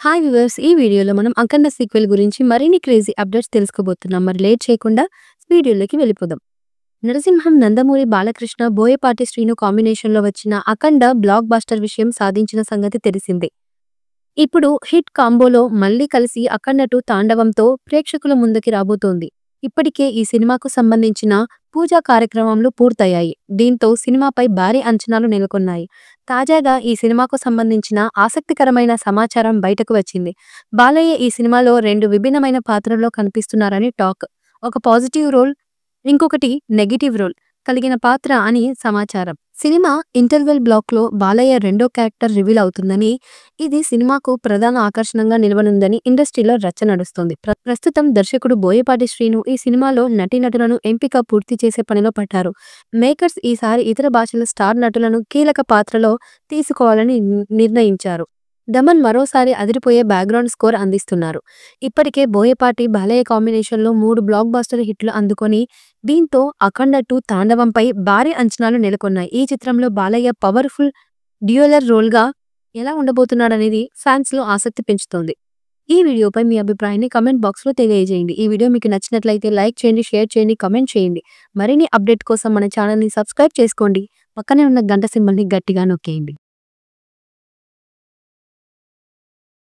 Hi viewers, ఈ వీడియోలో మనం అఖండ సీక్వెల్ గురించి మరిన్ని క్రేజీ అప్డేట్స్ తెలుసుకోబోతున్నాం. మరి లేట్ చేయకుండా వీడియోలోకి వెళ్ళిపోదాం. నరసింహం నందమూరి బాలకృష్ణ, బోయపాటి శ్రీను కాంబినేషన్లో వచ్చిన అఖండ బ్లాక్ బస్టర్ విషయం సాధించిన సంగతి తెలిసిందే. ఇప్పుడు హిట్ కాంబోలో మళ్ళీ కలిసి అఖండ 2 తాండవంతో ప్రేక్షకుల ముందుకి రాబోతోంది. ఇప్పటికే ఈ సినిమాకు సంబంధించిన పూజా కార్యక్రమాలు పూర్తయ్యాయి. దీంతో సినిమాపై భారీ అంచనాలు నెలకొన్నాయి. తాజాగా ఈ సినిమాకు సంబంధించిన ఆసక్తికరమైన సమాచారం బయటకు వచ్చింది. బాలయ్య ఈ సినిమాలో 2 విభిన్నమైన పాత్రల్లో కనిపిస్తున్నారని టాక్. ఒక పాజిటివ్ రోల్, ఇంకొకటి నెగటివ్ రోల్ కలిగిన పాత్ర అని సమాచారం. సినిమా ఇంటర్వెల్ బ్లాక్లో బాలయ్య రెండో క్యారెక్టర్ రివీల్ అవుతుందని, ఇది సినిమాకు ప్రధాన ఆకర్షణగా నిలవనుందని ఇండస్ట్రీలో రచ్చ నడుస్తోంది. ప్రస్తుతం దర్శకుడు బోయపాటి శ్రీను ఈ సినిమాలో నటీనటులను ఎంపిక పూర్తి చేసే పనిలో పడ్డారు. మేకర్స్ ఈసారి ఇతర భాషల స్టార్ నటులను కీలక పాత్రలో తీసుకోవాలని నిర్ణయించారు. దమన్ మరోసారి అదిరిపోయే బ్యాక్గ్రౌండ్ స్కోర్ అందిస్తున్నారు. ఇప్పటికే బోయపాటి బాలయ్య కాంబినేషన్లో 3 బ్లాక్ బస్టర్ హిట్లు అందుకొని, దీంతో అఖండ 2 తాండవంపై భారీ అంచనాలు నెలకొన్నాయి. ఈ చిత్రంలో బాలయ్య పవర్ఫుల్ డ్యూయలర్ రోల్గా ఎలా ఉండబోతున్నాడనేది ఫ్యాన్స్ లో ఆసక్తి పెంచుతోంది. ఈ వీడియోపై మీ అభిప్రాయాన్ని కమెంట్ బాక్స్లో తెలియజేయండి. ఈ వీడియో మీకు నచ్చినట్లయితే లైక్ చేయండి, షేర్ చేయండి, కమెంట్ చేయండి. మరిన్ని అప్డేట్ కోసం మన ఛానల్ని సబ్స్క్రైబ్ చేసుకోండి. పక్కనే ఉన్న గంట సింబల్ని గట్టిగా నొక్కేయండి.